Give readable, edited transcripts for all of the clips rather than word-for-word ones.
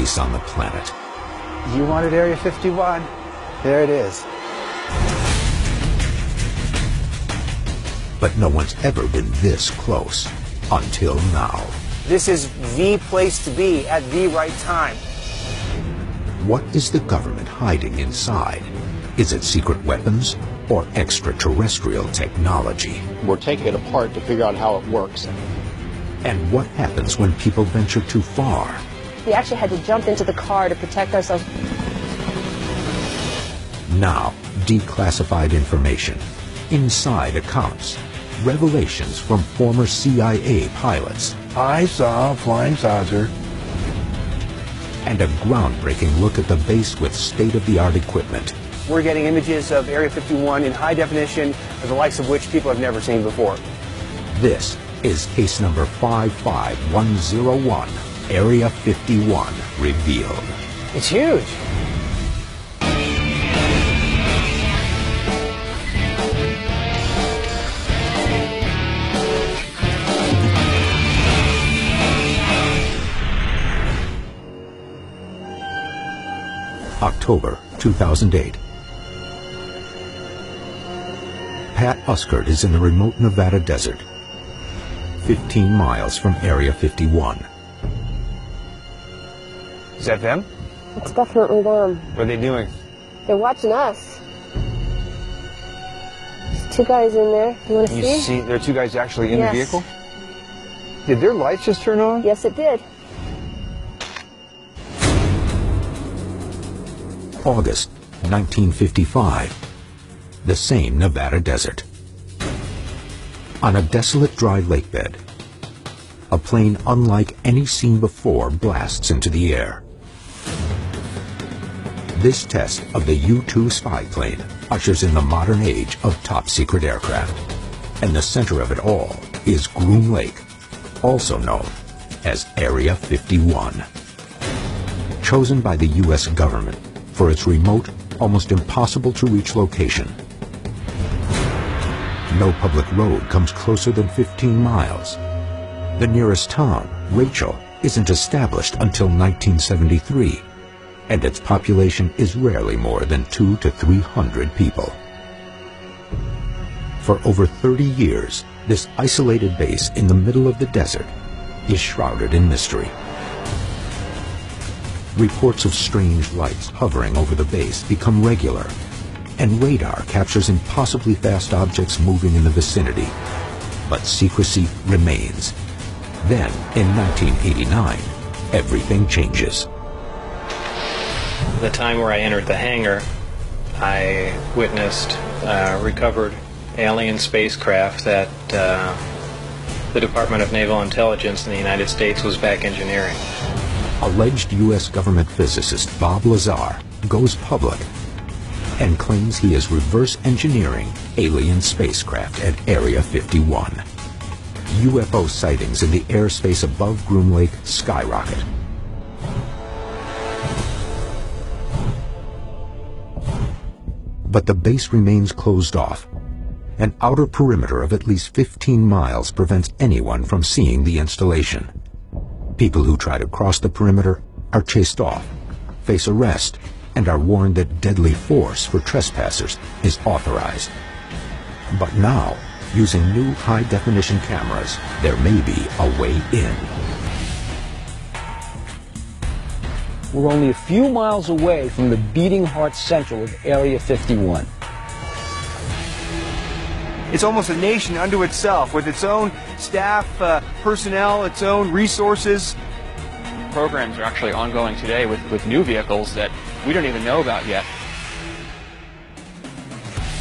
base on the planet. You wanted Area 51. There it is. But no one's ever been this close until now. This is the place to be at the right time. What is the government hiding inside? Is it secret weapons or extraterrestrial technology? We're taking it apart to figure out how it works. And what happens when people venture too far? We actually had to jump into the car to protect ourselves. Now, declassified information, inside accounts, revelations from former CIA pilots. I saw a flying saucer. And a groundbreaking look at the base with state-of-the-art equipment. We're getting images of Area 51 in high definition, the likes of which people have never seen before. This is case number 55101, Area 51 revealed. It's huge. October 2008. Pat Uskert is in the remote Nevada desert, 15 miles from Area 51. Is that them? It's definitely them. What are they doing? They're watching us. There's two guys in there. You want to see? You see, there are two guys actually in Yes. the vehicle? Did their lights just turn on? Yes, it did. August 1955. The same Nevada desert. On a desolate dry lake bed, a plane unlike any seen before blasts into the air. This test of the U-2 spy plane ushers in the modern age of top-secret aircraft. And the center of it all is Groom Lake, also known as Area 51. Chosen by the U.S. government for its remote, almost impossible-to-reach location. No public road comes closer than 15 miles. The nearest town, Rachel, isn't established until 1973, and its population is rarely more than 200 to 300 people. For over 30 years, this isolated base in the middle of the desert is shrouded in mystery. Reports of strange lights hovering over the base become regular, and radar captures impossibly fast objects moving in the vicinity. But secrecy remains. Then, in 1989, everything changes. The time where I entered the hangar, I witnessed recovered alien spacecraft that the Department of Naval Intelligence in the United States was back engineering. Alleged U.S. government physicist Bob Lazar goes public and claims he is reverse engineering alien spacecraft at Area 51. UFO sightings in the airspace above Groom Lake skyrocket. But the base remains closed off. An outer perimeter of at least 15 miles prevents anyone from seeing the installation. People who try to cross the perimeter are chased off, face arrest, and are warned that deadly force for trespassers is authorized. But now, using new high-definition cameras, there may be a way in. We're only a few miles away from the beating heart central of Area 51. It's almost a nation unto itself, with its own staff, personnel, its own resources. Programs are actually ongoing today with new vehicles that we don't even know about yet.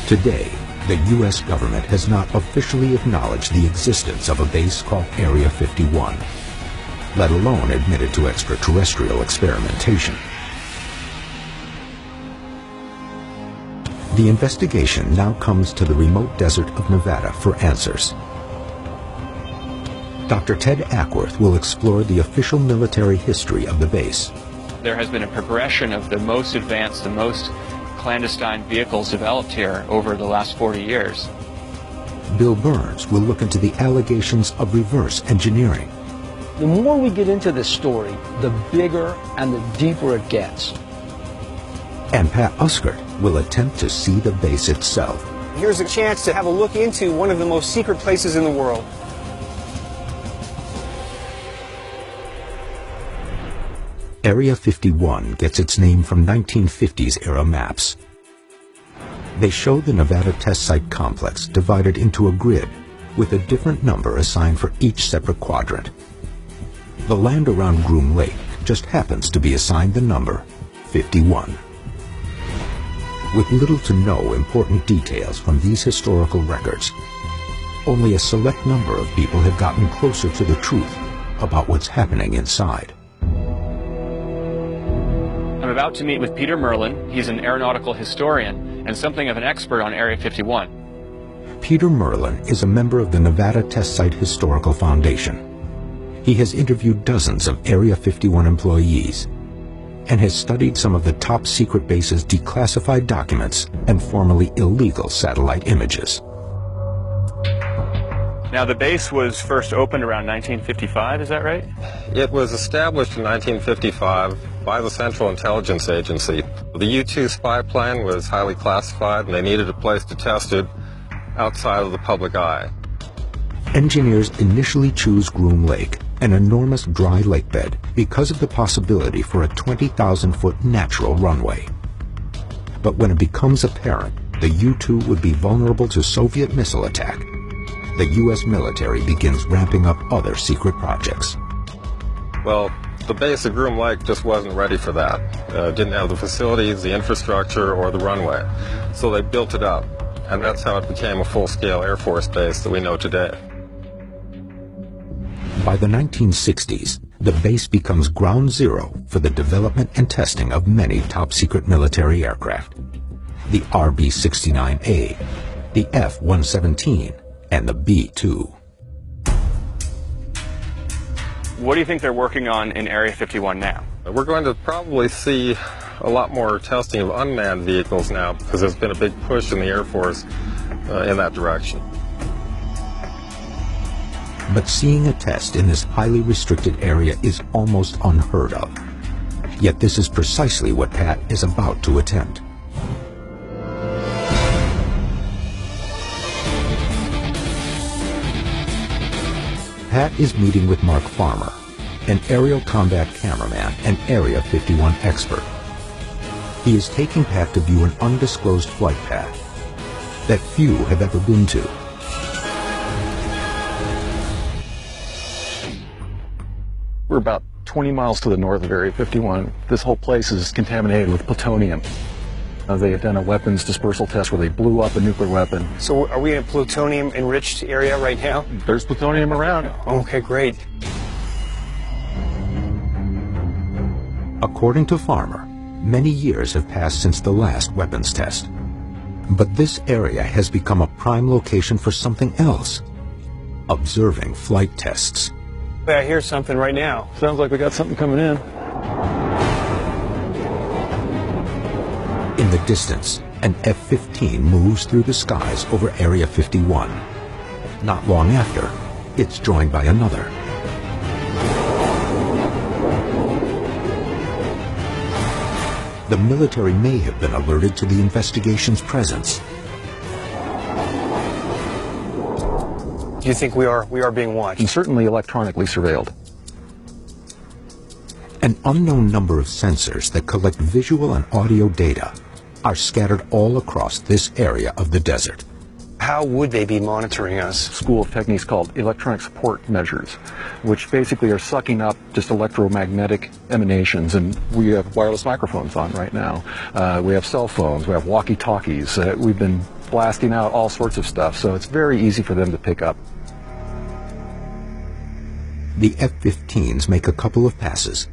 Today, the U.S. government has not officially acknowledged the existence of a base called Area 51, let alone admitted to extraterrestrial experimentation. The investigation now comes to the remote desert of Nevada for answers. Dr. Ted Ackworth will explore the official military history of the base. There has been a progression of the most advanced, the most clandestine vehicles developed here over the last 40 years. Bill Burns will look into the allegations of reverse engineering. The more we get into this story, the bigger and the deeper it gets. And Pat Uskert will attempt to see the base itself. Here's a chance to have a look into one of the most secret places in the world. Area 51 gets its name from 1950s era maps. They show the Nevada test site complex divided into a grid with a different number assigned for each separate quadrant. The land around Groom Lake just happens to be assigned the number 51. With little to no important details from these historical records, only a select number of people have gotten closer to the truth about what's happening inside. I'm about to meet with Peter Merlin. He's an aeronautical historian and something of an expert on Area 51. Peter Merlin is a member of the Nevada Test Site Historical Foundation. He has interviewed dozens of Area 51 employees and has studied some of the top secret base's declassified documents and formerly illegal satellite images. Now, the base was first opened around 1955, is that right? It was established in 1955 by the Central Intelligence Agency. The U-2 spy plane was highly classified, and they needed a place to test it outside of the public eye. Engineers initially choose Groom Lake, an enormous dry lake bed, because of the possibility for a 20,000-foot natural runway. But when it becomes apparent the U-2 would be vulnerable to Soviet missile attack, the U.S. military begins ramping up other secret projects. Well, the base at Groom Lake just wasn't ready for that. Didn't have the facilities, the infrastructure, or the runway. So they built it up, and that's how it became a full-scale Air Force base that we know today. By the 1960s, the base becomes ground zero for the development and testing of many top-secret military aircraft. The RB-69A, the F-117, and the B-2. What do you think they're working on in Area 51 now? We're going to probably see a lot more testing of unmanned vehicles now because there's been a big push in the Air Force in that direction. But seeing a test in this highly restricted area is almost unheard of. Yet this is precisely what Pat is about to attempt. Pat is meeting with Mark Farmer, an aerial combat cameraman and Area 51 expert. He is taking Pat to view an undisclosed flight path that few have ever been to. We're about 20 miles to the north of Area 51. This whole place is contaminated with plutonium. They had done a weapons dispersal test where they blew up a nuclear weapon. So are we in a plutonium-enriched area right now? There's plutonium around. Okay, great. According to Farmer, many years have passed since the last weapons test. But this area has become a prime location for something else: observing flight tests. I hear something right now. Sounds like we got something coming in. In the distance, an F-15 moves through the skies over Area 51. Not long after, it's joined by another. The military may have been alerted to the investigation's presence. Do you think we are being watched? And certainly electronically surveilled. An unknown number of sensors that collect visual and audio data are scattered all across this area of the desert. How would they be monitoring us? School of techniques called electronic support measures, which basically are sucking up just electromagnetic emanations. And we have wireless microphones on right now. We have cell phones, we have walkie-talkies. We've been blasting out all sorts of stuff, so it's very easy for them to pick up. The F-15s make a couple of passes,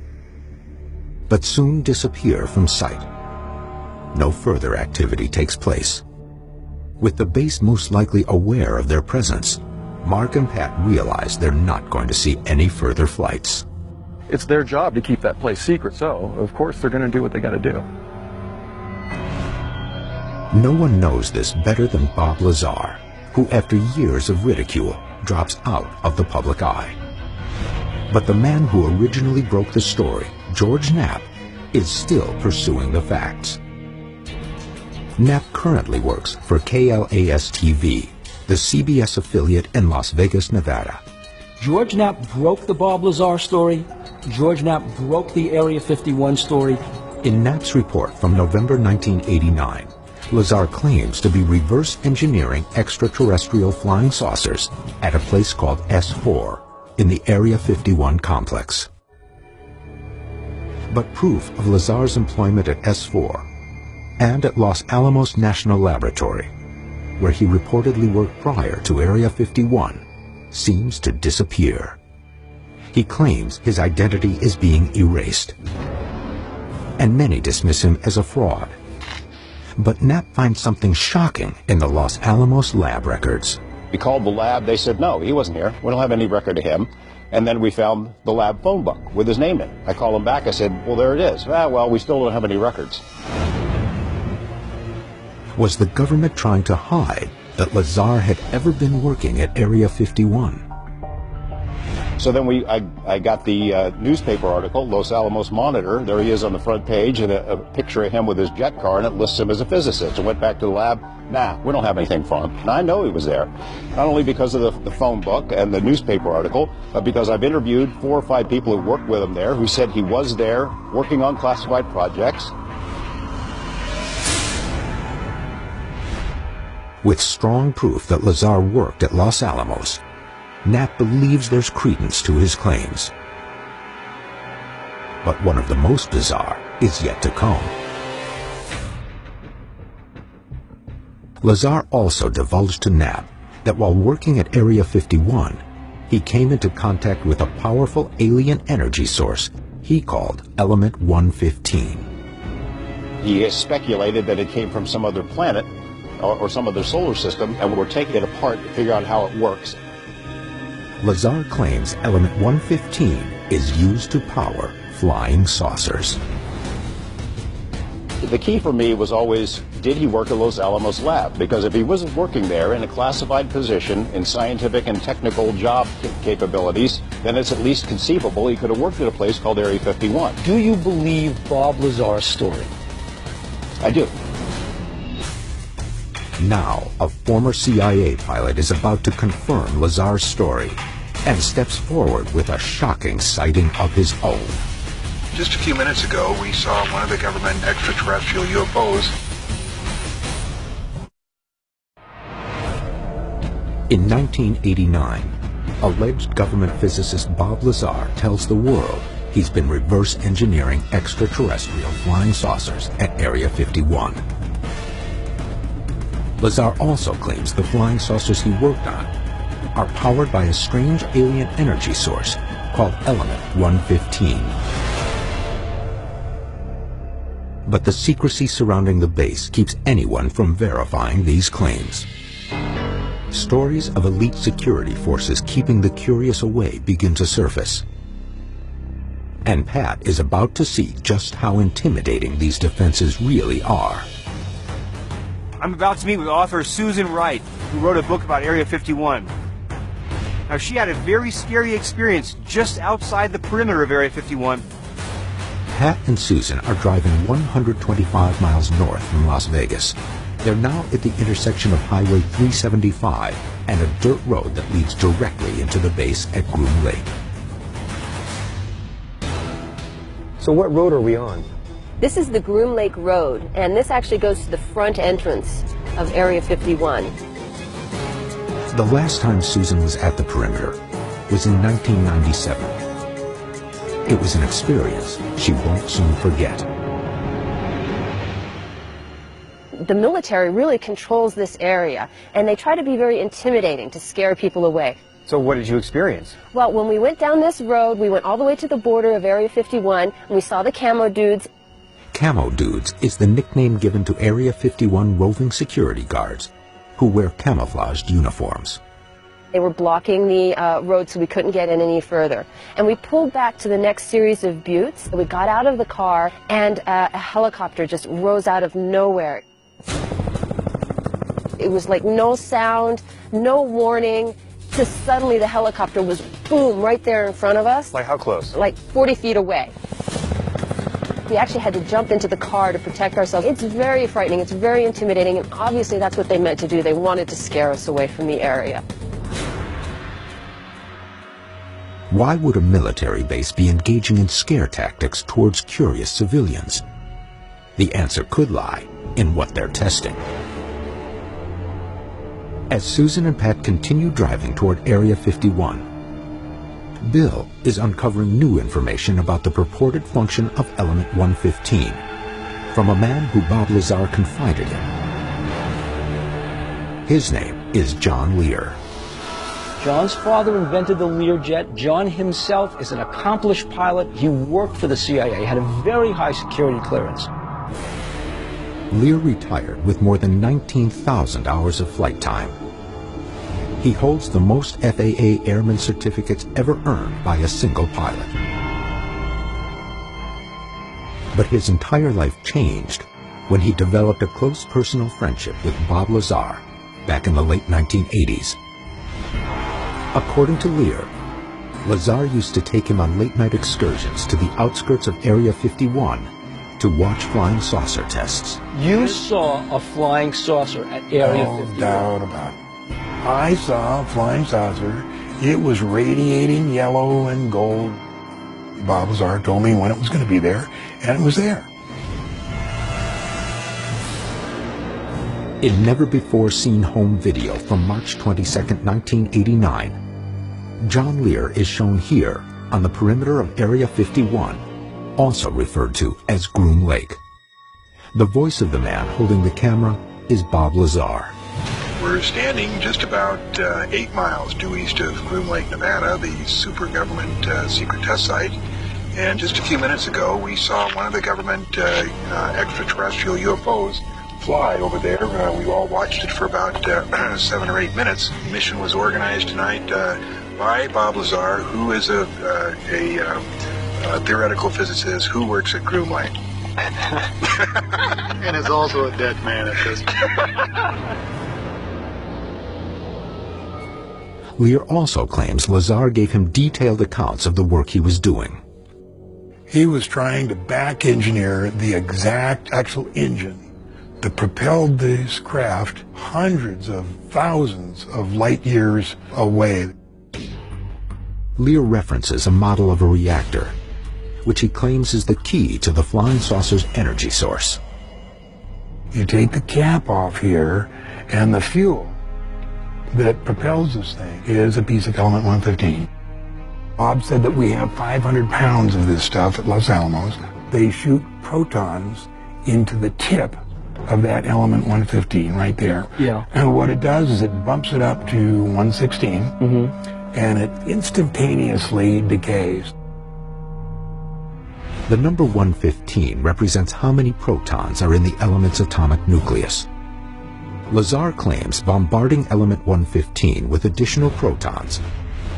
but soon disappear from sight. No further activity takes place. With the base most likely aware of their presence, Mark and Pat realize they're not going to see any further flights. It's their job to keep that place secret, so of course they're going to do what they got to do. No one knows this better than Bob Lazar, who after years of ridicule drops out of the public eye. But the man who originally broke the story, George Knapp, is still pursuing the facts. Knapp currently works for KLAS-TV, the CBS affiliate in Las Vegas, Nevada. George Knapp broke the Bob Lazar story. George Knapp broke the Area 51 story. In Knapp's report from November 1989, Lazar claims to be reverse engineering extraterrestrial flying saucers at a place called S4 in the Area 51 complex. But proof of Lazar's employment at S4 and at Los Alamos National Laboratory, where he reportedly worked prior to Area 51, seems to disappear. He claims his identity is being erased, and many dismiss him as a fraud. But Knapp finds something shocking in the Los Alamos lab records. We called the lab. They said, no, he wasn't here. We don't have any record of him. And then we found the lab phone book with his name in it. I called him back. I said, well, there it is. Ah, well, we still don't have any records. Was the government trying to hide that Lazar had ever been working at Area 51? So then I got the newspaper article, Los Alamos Monitor. There he is on the front page, and a picture of him with his jet car, and it lists him as a physicist. I went back to the lab. Nah, we don't have anything for him. And I know he was there, not only because of the phone book and the newspaper article, but because I've interviewed 4 or 5 people who worked with him there who said he was there working on classified projects. With strong proof that Lazar worked at Los Alamos, Knapp believes there's credence to his claims. But one of the most bizarre is yet to come. Lazar also divulged to Knapp that while working at Area 51, he came into contact with a powerful alien energy source he called Element 115. He has speculated that it came from some other planet or some other solar system, and we're taking it apart to figure out how it works. Lazar claims Element 115 is used to power flying saucers. The key for me was always, did he work at Los Alamos lab? Because if he wasn't working there in a classified position in scientific and technical job capabilities, then it's at least conceivable he could have worked at a place called Area 51. Do you believe Bob Lazar's story? I do. Now, a former CIA pilot is about to confirm Lazar's story and steps forward with a shocking sighting of his own. Just a few minutes ago, we saw one of the government extraterrestrial UFOs. In 1989, alleged government physicist Bob Lazar tells the world he's been reverse engineering extraterrestrial flying saucers at Area 51. Lazar also claims the flying saucers he worked on are powered by a strange alien energy source called Element 115. But the secrecy surrounding the base keeps anyone from verifying these claims. Stories of elite security forces keeping the curious away begin to surface. And Pat is about to see just how intimidating these defenses really are. I'm about to meet with author Susan Wright, who wrote a book about Area 51. Now, she had a very scary experience just outside the perimeter of Area 51. Pat and Susan are driving 125 miles north from Las Vegas. They're now at the intersection of Highway 375 and a dirt road that leads directly into the base at Groom Lake. So what road are we on? This is the Groom Lake Road, and this actually goes to the front entrance of Area 51. The last time Susan was at the perimeter was in 1997. It was an experience she won't soon forget. The military really controls this area, and they try to be very intimidating to scare people away. So what did you experience? Well, when we went down this road, we went all the way to the border of Area 51, and we saw the camo dudes. Camo Dudes is the nickname given to Area 51 roving security guards who wear camouflaged uniforms. They were blocking the road so we couldn't get in any further. And we pulled back to the next series of buttes. We got out of the car, and a helicopter just rose out of nowhere. It was like no sound, no warning. Just suddenly the helicopter was, boom, right there in front of us. Like how close? Like 40 feet away. We actually had to jump into the car to protect ourselves. It's very frightening, it's very intimidating, and obviously that's what they meant to do. They wanted to scare us away from the area. Why would a military base be engaging in scare tactics towards curious civilians? The answer could lie in what they're testing. As Susan and Pat continue driving toward Area 51, Bill is uncovering new information about the purported function of Element 115 from a man who Bob Lazar confided in. His name is John Lear. John's father invented the Learjet. John himself is an accomplished pilot. He worked for the CIA, had a very high security clearance. Lear retired with more than 19,000 hours of flight time. He holds the most FAA airman certificates ever earned by a single pilot. But his entire life changed when he developed a close personal friendship with Bob Lazar back in the late 1980s. According to Lear, Lazar used to take him on late-night excursions to the outskirts of Area 51 to watch flying saucer tests. You saw a flying saucer at Area 51. No doubt about it. I saw a flying saucer. It was radiating yellow and gold. Bob Lazar told me when it was going to be there, and it was there. In never-before-seen home video from March 22, 1989, John Lear is shown here on the perimeter of Area 51, also referred to as Groom Lake. The voice of the man holding the camera is Bob Lazar. We're standing just about 8 miles due east of Groom Lake, Nevada, the super government secret test site. And just a few minutes ago, we saw one of the government extraterrestrial UFOs fly over there. We all watched it for about 7 or 8 minutes. The mission was organized tonight by Bob Lazar, who is a theoretical physicist who works at Groom Lake. And is also a dead man at this point. Lear also claims Lazar gave him detailed accounts of the work he was doing. He was trying to back engineer the exact actual engine that propelled this craft hundreds of thousands of light years away. Lear references a model of a reactor, which he claims is the key to the flying saucer's energy source. You take the cap off here, and the fuel that propels this thing is a piece of element 115. Bob said that we have 500 pounds of this stuff at Los Alamos. They shoot protons into the tip of that element 115 right there. Yeah. And what it does is it bumps it up to 116, and it instantaneously decays. The number 115 represents how many protons are in the element's atomic nucleus. Lazar claims bombarding element 115 with additional protons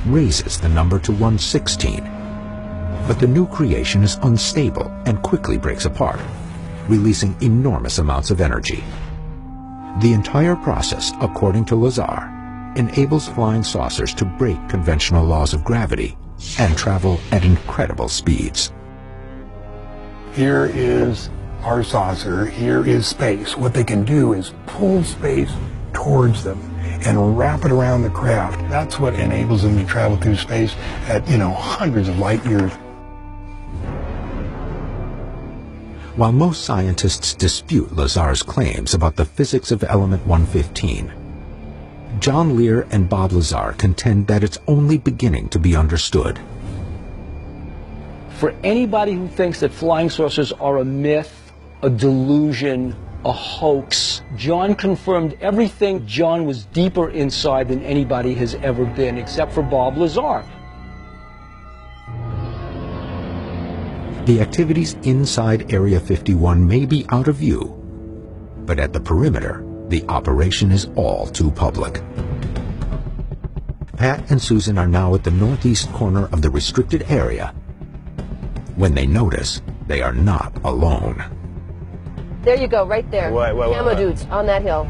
raises the number to 116. But the new creation is unstable and quickly breaks apart, releasing enormous amounts of energy. The entire process, according to Lazar, enables flying saucers to break conventional laws of gravity and travel at incredible speeds. Here is our saucer, here is space. What they can do is pull space towards them and wrap it around the craft. That's what enables them to travel through space at, hundreds of light years. While most scientists dispute Lazar's claims about the physics of element 115, John Lear and Bob Lazar contend that it's only beginning to be understood. For anybody who thinks that flying saucers are a myth, a delusion, a hoax, John confirmed everything. John was deeper inside than anybody has ever been, except for Bob Lazar. The activities inside Area 51 may be out of view, but at the perimeter, the operation is all too public. Pat and Susan are now at the northeast corner of the restricted area when they notice they are not alone. There you go, right there. Camo dudes on that hill.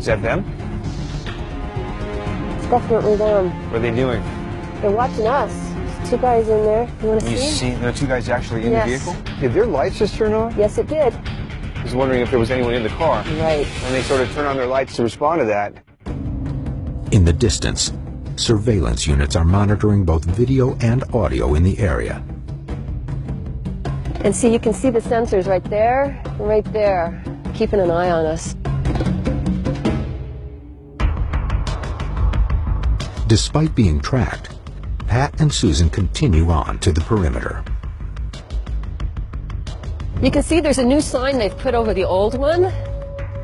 that them? It's definitely them. What are they doing? They're watching us. There's 2 guys in there. You want to You see? see the 2 guys actually in Yes. the vehicle? Did their lights just turn on? Yes, it did. I was wondering if there was anyone in the car. Right. And they sort of turn on their lights to respond to that. In the distance, surveillance units are monitoring both video and audio in the area. And see, you can see the sensors right there, keeping an eye on us. Despite being tracked, Pat and Susan continue on to the perimeter. You can see there's a new sign they've put over the old one.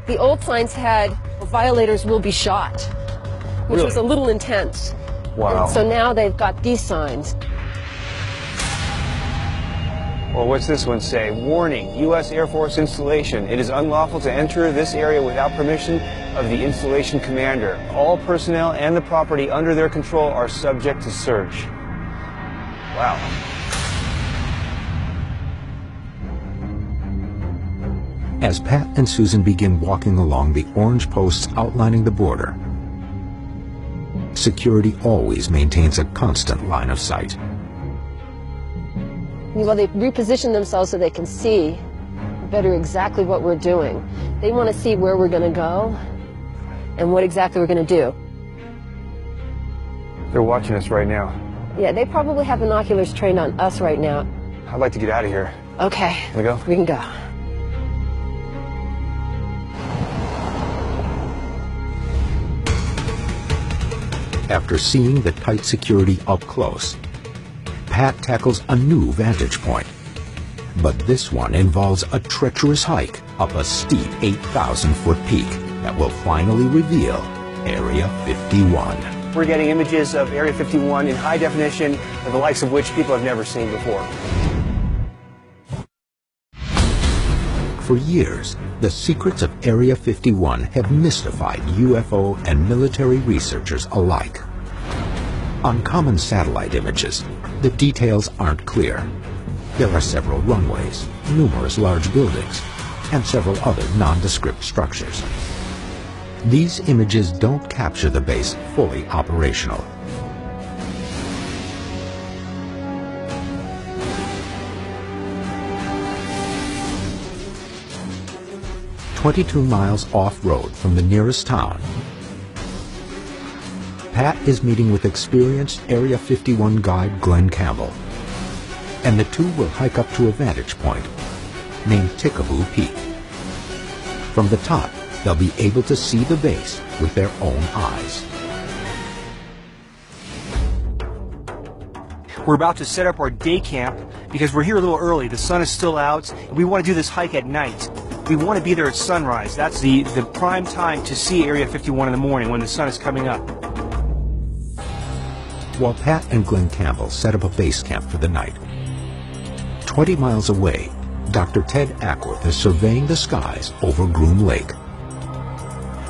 The old signs had "violators will be shot," which was a little intense. Wow. And so now they've got these signs. Well, what's this one say? Warning, U.S. Air Force installation. It is unlawful to enter this area without permission of the installation commander. All personnel and the property under their control are subject to search. Wow. As Pat and Susan begin walking along the orange posts outlining the border, security always maintains a constant line of sight. Well, they reposition themselves so they can see better exactly what we're doing. They want to see where we're going to go and what exactly we're going to do. They're watching us right now. Yeah, they probably have binoculars trained on us right now. I'd like to get out of here. Okay. Can we go? We can go. After seeing the tight security up close, Pat tackles a new vantage point. But this one involves a treacherous hike up a steep 8,000-foot peak that will finally reveal Area 51. We're getting images of Area 51 in high definition, the likes of which people have never seen before. For years, the secrets of Area 51 have mystified UFO and military researchers alike. On common satellite images, the details aren't clear. There are several runways, numerous large buildings, and several other nondescript structures. These images don't capture the base fully operational. "22 miles off-road from the nearest town, Pat is meeting with experienced Area 51 guide Glenn Campbell, and the two will hike up to a vantage point named Tickaboo Peak. From the top, they'll be able to see the base with their own eyes. We're about to set up our day camp because we're here a little early. The sun is still out, and we want to do this hike at night. We want to be there at sunrise. That's the prime time to see Area 51 in the morning when the sun is coming up. While Pat and Glenn Campbell set up a base camp for the night, 20 miles away, Dr. Ted Ackworth is surveying the skies over Groom Lake.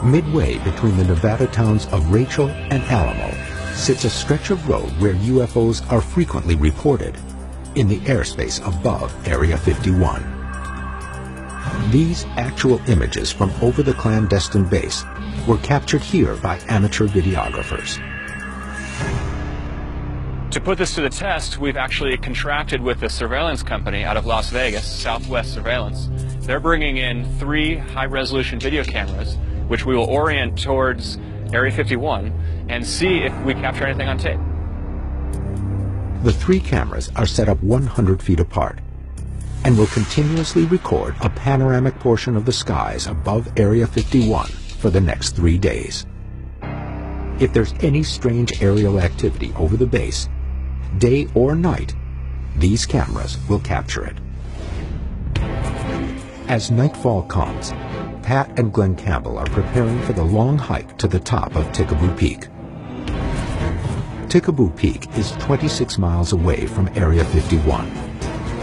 Midway between the Nevada towns of Rachel and Alamo sits a stretch of road where UFOs are frequently reported in the airspace above Area 51. These actual images from over the clandestine base were captured here by amateur videographers. To put this to the test, we've actually contracted with a surveillance company out of Las Vegas, Southwest Surveillance. They're bringing in 3 high-resolution video cameras, which we will orient towards Area 51 and see if we capture anything on tape. The 3 cameras are set up 100 feet apart and will continuously record a panoramic portion of the skies above Area 51 for the next 3 days. If there's any strange aerial activity over the base, day or night, these cameras will capture it. As nightfall comes, Pat and Glenn Campbell are preparing for the long hike to the top of Tickaboo Peak. Tickaboo Peak is 26 miles away from Area 51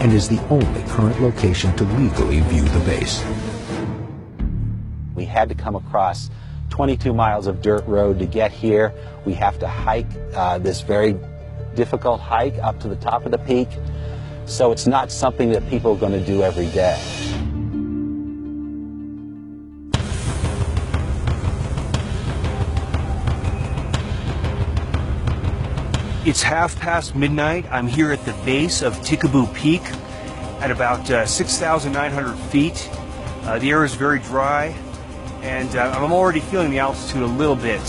and is the only current location to legally view the base. We had to come across 22 miles of dirt road to get here. We have to hike this very difficult hike up to the top of the peak. So it's not something that people are going to do every day. It's midnight. I'm here at the base of Tikaboo Peak at about 6,900 feet. The air is very dry, and I'm already feeling the altitude a little bit.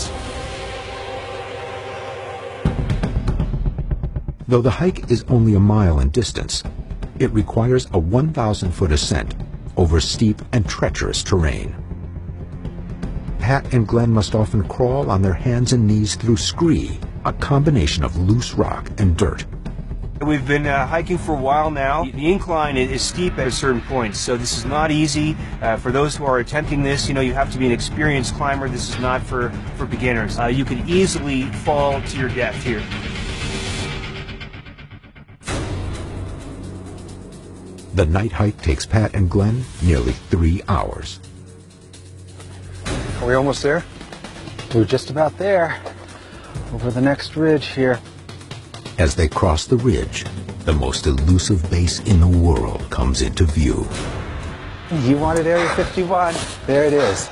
Though the hike is only a mile in distance, it requires a 1,000-foot ascent over steep and treacherous terrain. Pat and Glenn must often crawl on their hands and knees through scree, a combination of loose rock and dirt. We've been hiking for a while now. The incline is steep at a certain point, so this is not easy. For those who are attempting this, you have to be an experienced climber. This is not for beginners. You could easily fall to your death here. The night hike takes Pat and Glenn nearly 3 hours. Are we almost there? We're just about there, over the next ridge here. As they cross the ridge, the most elusive base in the world comes into view. You wanted Area 51. There it is.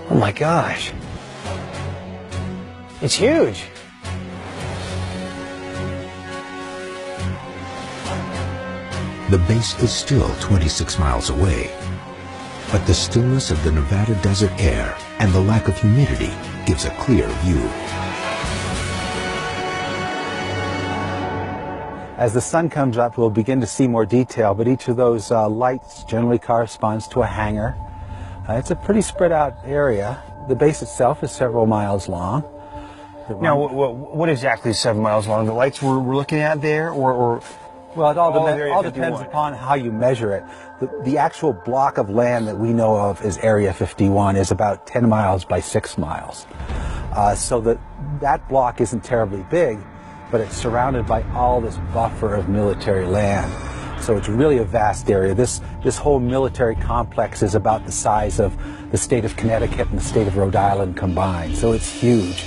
Oh my gosh. It's huge. The base is still 26 miles away, but the stillness of the Nevada desert air and the lack of humidity gives a clear view. As the sun comes up, we'll begin to see more detail, but each of those lights generally corresponds to a hangar. It's a pretty spread out area. The base itself is several miles long. Now, what exactly is 7 miles long? The lights we're looking at there, or well, it all depends upon how you measure it. The actual block of land that we know of as Area 51 is about 10 miles by 6 miles. So that block isn't terribly big, but it's surrounded by all this buffer of military land. So it's really a vast area. This whole military complex is about the size of the state of Connecticut and the state of Rhode Island combined. So it's huge.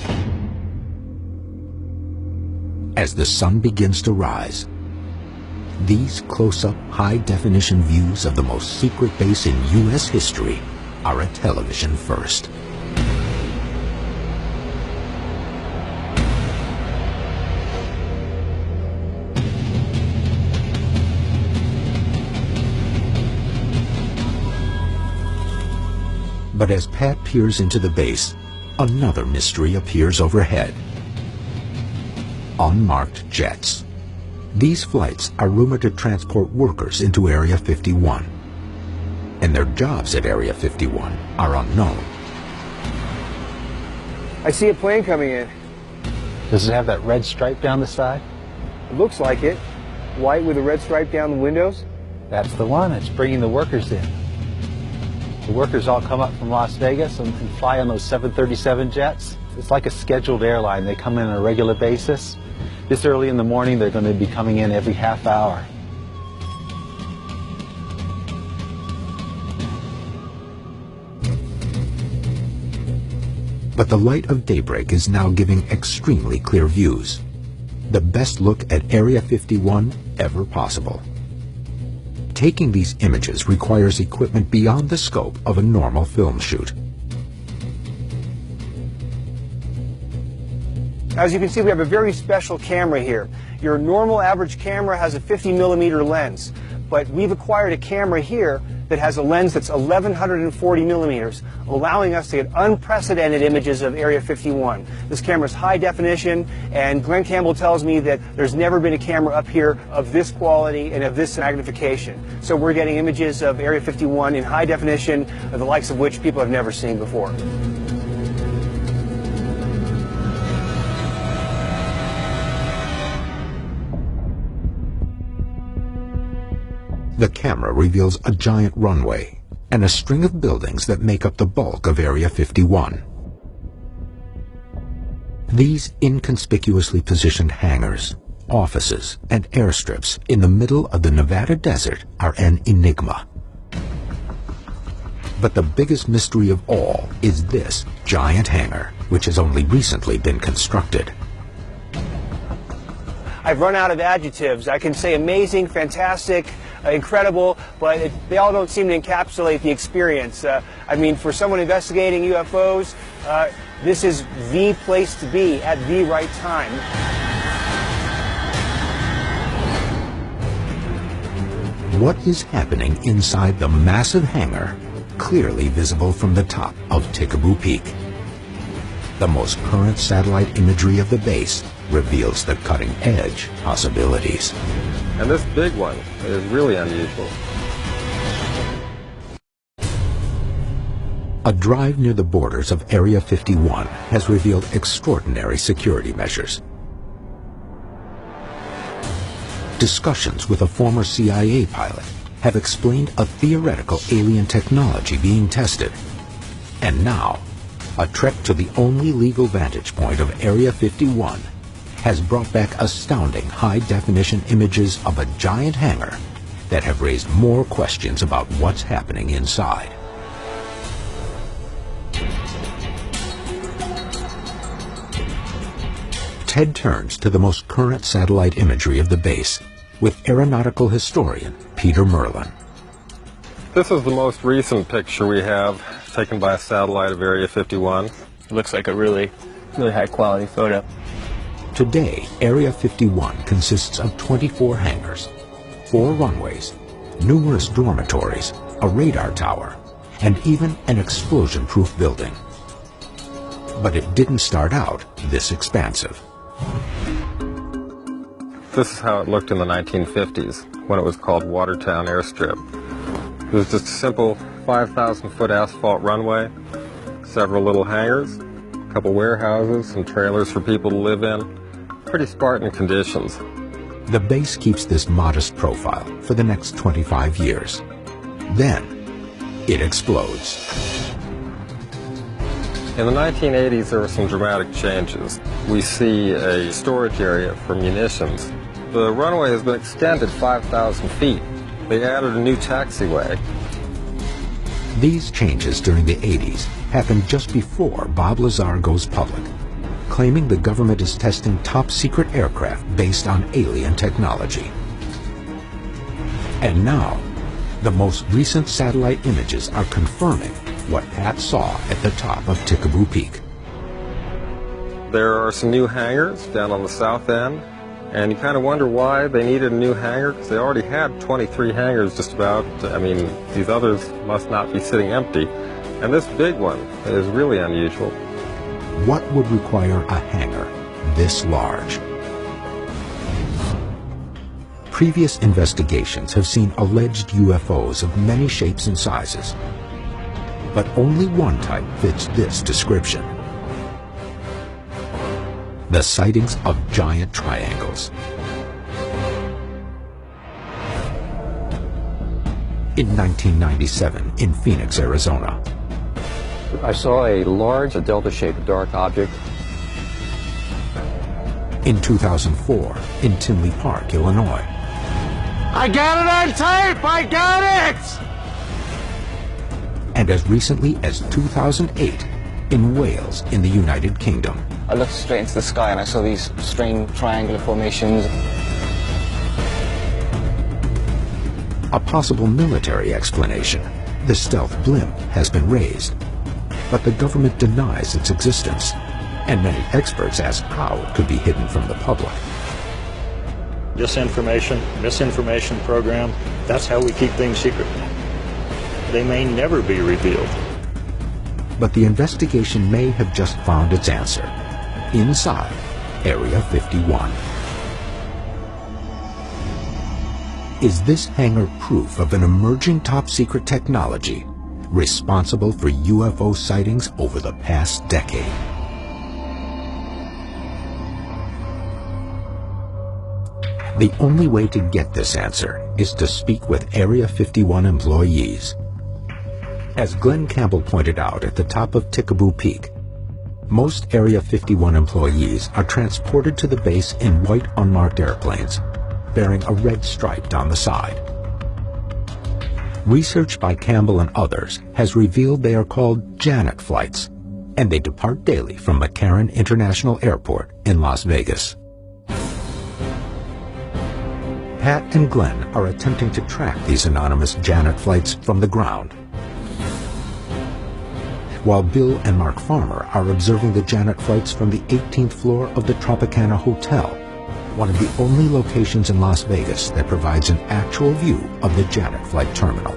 As the sun begins to rise, these close-up, high-definition views of the most secret base in U.S. history are a television first. But as Pat peers into the base, another mystery appears overhead. Unmarked jets. These flights are rumored to transport workers into Area 51, and their jobs at Area 51 are unknown. I see a plane coming in. Does it have that red stripe down the side? It looks like it. White with a red stripe down the windows. That's the one. It's bringing the workers in. The workers all come up from Las Vegas and fly on those 737 jets. It's like a scheduled airline. They come in on a regular basis. This early in the morning, they're going to be coming in every half hour. But the light of daybreak is now giving extremely clear views. The best look at Area 51 ever possible. Taking these images requires equipment beyond the scope of a normal film shoot. As you can see, we have a very special camera here. Your normal average camera has a 50mm lens, but we've acquired a camera here that has a lens that's 1140mm, allowing us to get unprecedented images of Area 51. This camera is high definition, and Glenn Campbell tells me that there's never been a camera up here of this quality and of this magnification. So we're getting images of Area 51 in high definition, the likes of which people have never seen before. The camera reveals a giant runway and a string of buildings that make up the bulk of Area 51. These inconspicuously positioned hangars, offices, and airstrips in the middle of the Nevada desert are an enigma. But the biggest mystery of all is this giant hangar, which has only recently been constructed. I've run out of adjectives. I can say amazing, fantastic, incredible, but they all don't seem to encapsulate the experience. I mean, for someone investigating UFOs, this is the place to be at the right time. What is happening inside the massive hangar, clearly visible from the top of Tikaboo Peak? The most current satellite imagery of the base reveals the cutting-edge possibilities. And this big one is really unusual. A drive near the borders of Area 51 has revealed extraordinary security measures. Discussions with a former CIA pilot have explained a theoretical alien technology being tested. And now, a trek to the only legal vantage point of Area 51 has brought back astounding high-definition images of a giant hangar that have raised more questions about what's happening inside. Ted turns to the most current satellite imagery of the base with aeronautical historian Peter Merlin. This is the most recent picture we have taken by a satellite of Area 51. It looks like a really high-quality photo. Today, Area 51 consists of 24 hangars, 4 runways, numerous dormitories, a radar tower, and even an explosion-proof building. But it didn't start out this expansive. This is how it looked in the 1950s, when it was called Watertown Airstrip. It was just a simple 5,000-foot asphalt runway, several little hangars, a couple warehouses, some trailers for people to live in. Pretty Spartan conditions. The base keeps this modest profile for the next 25 years. Then, it explodes. In the 1980s, there were some dramatic changes. We see a storage area for munitions. The runway has been extended 5,000 feet. They added a new taxiway. These changes during the 80s happened just before Bob Lazar goes public, claiming the government is testing top-secret aircraft based on alien technology. And now, the most recent satellite images are confirming what Pat saw at the top of Tikaboo Peak. There are some new hangars down on the south end, and you kind of wonder why they needed a new hangar, because they already had 23 hangars just about. I mean, these others must not be sitting empty. And this big one is really unusual. What would require a hangar this large? Previous investigations have seen alleged UFOs of many shapes and sizes, but only one type fits this description. The sightings of giant triangles. In 1997, in Phoenix, Arizona, I saw a large, delta-shaped dark object. In 2004, in Tinley Park, Illinois. I got it on tape! I got it! And as recently as 2008, in Wales, in the United Kingdom. I looked straight into the sky and I saw these strange triangular formations. A possible military explanation, the stealth blimp, has been raised. But the government denies its existence, and many experts ask how it could be hidden from the public. Disinformation, misinformation program, that's how we keep things secret. They may never be revealed. But the investigation may have just found its answer inside Area 51. Is this hangar proof of an emerging top-secret technology responsible for UFO sightings over the past decade? The only way to get this answer is to speak with Area 51 employees. As Glenn Campbell pointed out at the top of Tikaboo Peak, most Area 51 employees are transported to the base in white unmarked airplanes, bearing a red stripe down the side. Research by Campbell and others has revealed they are called Janet flights, and they depart daily from McCarran International Airport in Las Vegas. Pat and Glenn are attempting to track these anonymous Janet flights from the ground, while Bill and Mark Farmer are observing the Janet flights from the 18th floor of the Tropicana Hotel, one of the only locations in Las Vegas that provides an actual view of the Janet flight terminal.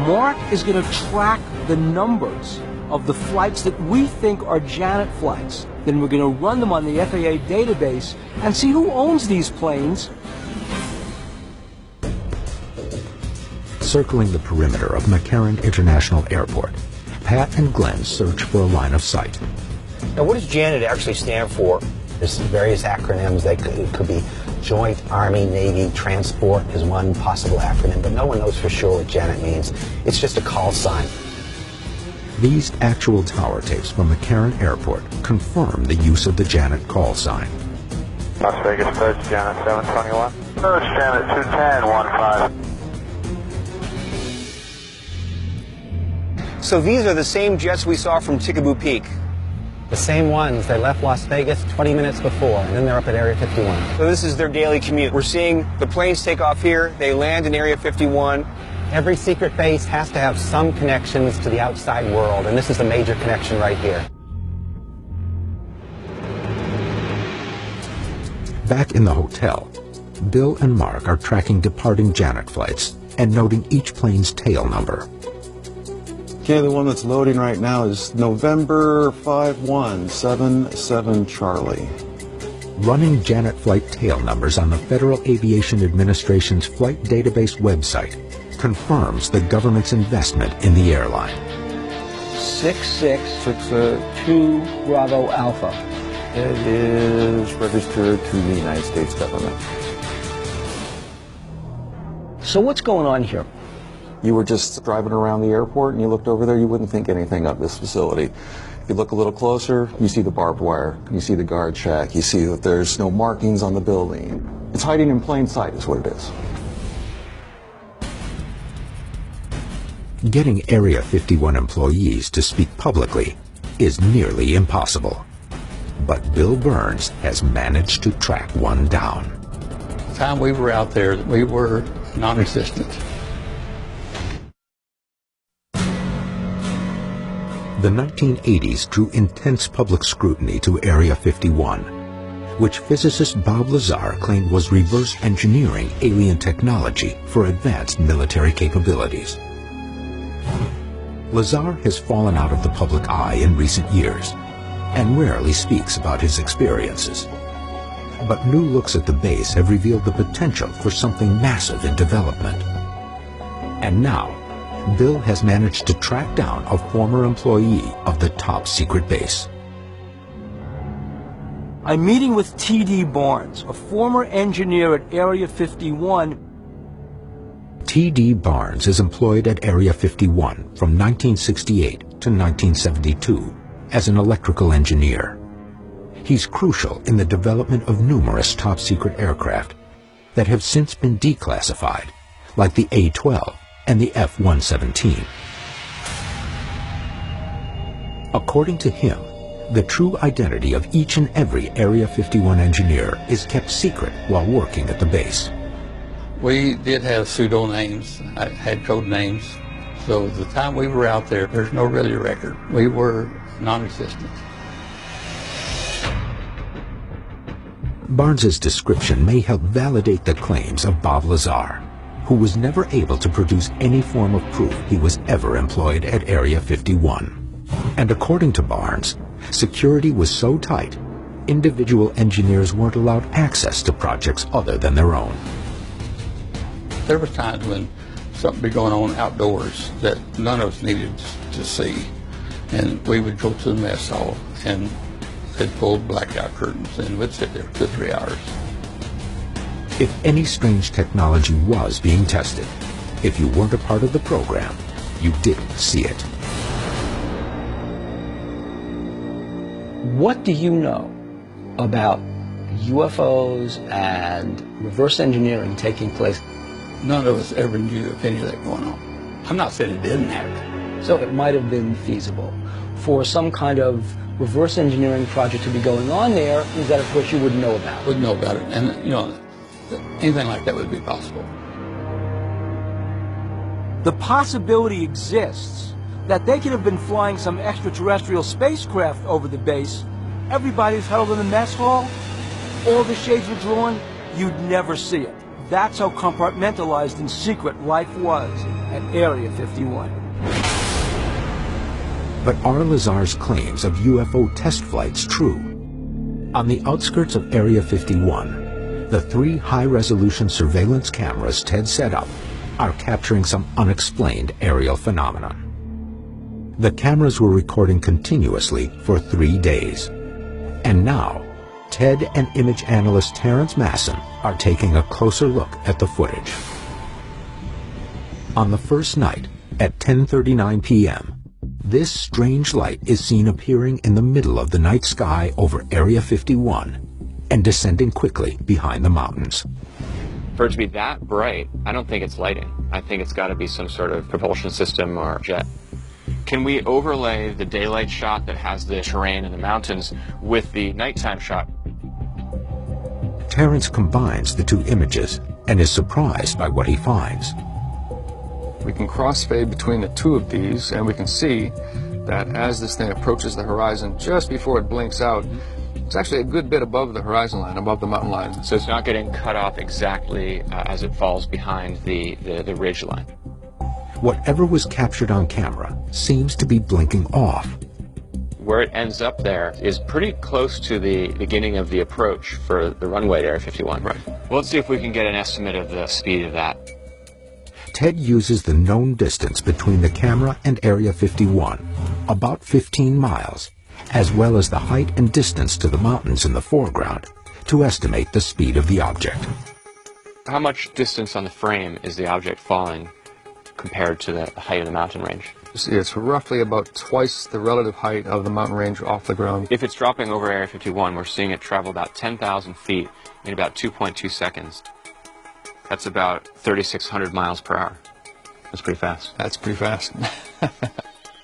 Mark is going to track the numbers of the flights that we think are Janet flights. Then we're going to run them on the FAA database and see who owns these planes. Circling the perimeter of McCarran International Airport, Pat and Glenn search for a line of sight. Now, what does Janet actually stand for? There's various acronyms. It could be Joint Army Navy Transport is one possible acronym, but no one knows for sure what Janet means. It's just a call sign. These actual tower tapes from McCarran Airport confirm the use of the Janet call sign. Las Vegas approach Janet 721. Approach Janet 210-15. So these are the same jets we saw from Chicaboo Peak. The same ones. They left Las Vegas 20 minutes before, and then they're up at Area 51. So this is their daily commute. We're seeing the planes take off here, they land in Area 51. Every secret base has to have some connections to the outside world, and this is a major connection right here. Back in the hotel, Bill and Mark are tracking departing Janet flights and noting each plane's tail number. Okay, the one that's loading right now is November 5177 Charlie. Running Janet flight tail numbers on the Federal Aviation Administration's flight database website confirms the government's investment in the airline. 6662 Bravo Alpha. It is registered to the United States government. So what's going on here? You were just driving around the airport and you looked over there, you wouldn't think anything of this facility. If you look a little closer, you see the barbed wire, you see the guard shack, you see that there's no markings on the building. It's hiding in plain sight is what it is. Getting Area 51 employees to speak publicly is nearly impossible. But Bill Burns has managed to track one down. The time we were out there, we were non-existent. The 1980s drew intense public scrutiny to Area 51, which physicist Bob Lazar claimed was reverse engineering alien technology for advanced military capabilities. Lazar has fallen out of the public eye in recent years and rarely speaks about his experiences. But new looks at the base have revealed the potential for something massive in development. And now, Bill has managed to track down a former employee of the top secret base. I'm meeting with T.D. Barnes, a former engineer at Area 51. T.D. Barnes is employed at Area 51 from 1968 to 1972 as an electrical engineer. He's crucial in the development of numerous top-secret aircraft that have since been declassified, like the A-12 and the F-117. According to him, the true identity of each and every Area 51 engineer is kept secret while working at the base. We did have pseudo names, had code names. So the time we were out there, there's no really record. We were non-existent. Barnes's description may help validate the claims of Bob Lazar, who was never able to produce any form of proof he was ever employed at Area 51. And according to Barnes, security was so tight, individual engineers weren't allowed access to projects other than their own. There were times when something would be going on outdoors that none of us needed to see. And we would go to the mess hall and they'd pull blackout curtains and we'd sit there for 3 hours. If any strange technology was being tested, if you weren't a part of the program, you didn't see it. What do you know about UFOs and reverse engineering taking place? None of us ever knew of any of that going on. I'm not saying it didn't happen. So it might have been feasible for some kind of reverse engineering project to be going on there that of course you wouldn't know about. Wouldn't know about it. And, you know, anything like that would be possible. The possibility exists that they could have been flying some extraterrestrial spacecraft over the base. Everybody's huddled in the mess hall. All the shades were drawn. You'd never see it. That's how compartmentalized and secret life was at Area 51. But are Lazar's claims of UFO test flights true? On the outskirts of Area 51, the 3 high-resolution surveillance cameras Ted set up are capturing some unexplained aerial phenomena. The cameras were recording continuously for 3 days. And now, Ted and image analyst Terrence Masson are taking a closer look at the footage. On the first night, at 10:39 p.m., this strange light is seen appearing in the middle of the night sky over Area 51 and descending quickly behind the mountains. For it to be that bright, I don't think it's lighting. I think it's got to be some sort of propulsion system or jet. Can we overlay the daylight shot that has the terrain and the mountains with the nighttime shot? Terrence combines the 2 images and is surprised by what he finds. We can crossfade between the 2 of these, and we can see that as this thing approaches the horizon, just before it blinks out, it's actually a good bit above the horizon line, above the mountain line. So it's not getting cut off exactly as it falls behind the ridge line. Whatever was captured on camera seems to be blinking off. Where it ends up there is pretty close to the beginning of the approach for the runway to Area 51. Right. Well, let's see if we can get an estimate of the speed of that. Ted uses the known distance between the camera and Area 51, about 15 miles, as well as the height and distance to the mountains in the foreground, to estimate the speed of the object. How much distance on the frame is the object falling compared to the height of the mountain range? It's roughly about twice the relative height of the mountain range off the ground. If it's dropping over Area 51, we're seeing it travel about 10,000 feet in about 2.2 seconds. That's about 3,600 miles per hour. That's pretty fast. That's pretty fast.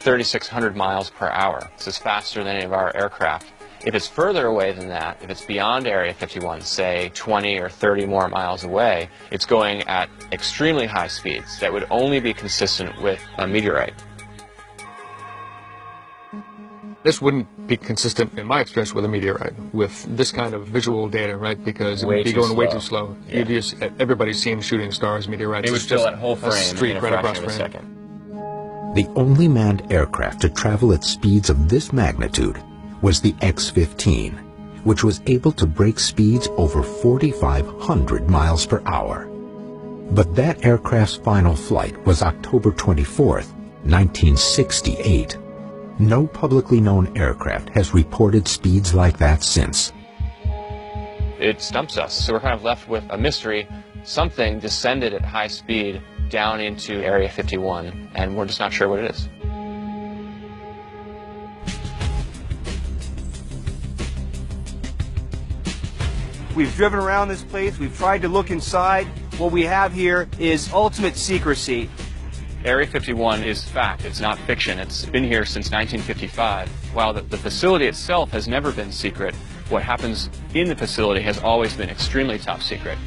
3,600 miles per hour. This is faster than any of our aircraft. If it's further away than that, if it's beyond Area 51, say 20 or 30 more miles away, it's going at extremely high speeds that would only be consistent with a meteorite. This wouldn't be consistent, in my experience, with a meteorite, with this kind of visual data, right? Because it would be going way too slow. Yeah. Everybody's seen shooting stars, meteorites. It would fill that whole frame a street in a right across fraction of a frame. second. The only manned aircraft to travel at speeds of this magnitude was the X-15, which was able to break speeds over 4,500 miles per hour. But that aircraft's final flight was October 24th, 1968. No publicly known aircraft has reported speeds like that since. It stumps us, so we're kind of left with a mystery. Something descended at high speed down into Area 51, and we're just not sure what it is. We've driven around this place, we've tried to look inside. What we have here is ultimate secrecy. Area 51 is fact, it's not fiction. It's been here since 1955. While the facility itself has never been secret, what happens in the facility has always been extremely top secret.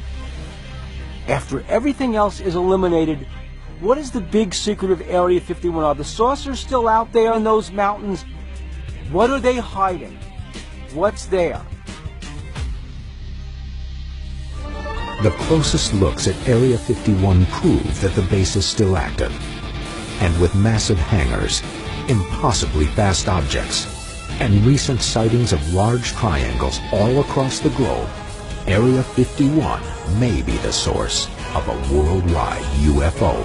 After everything else is eliminated, what is the big secret of Area 51? Are the saucers still out there in those mountains? What are they hiding? What's there? The closest looks at Area 51 prove that the base is still active. And with massive hangars, impossibly fast objects, and recent sightings of large triangles all across the globe, Area 51 may be the source of a worldwide UFO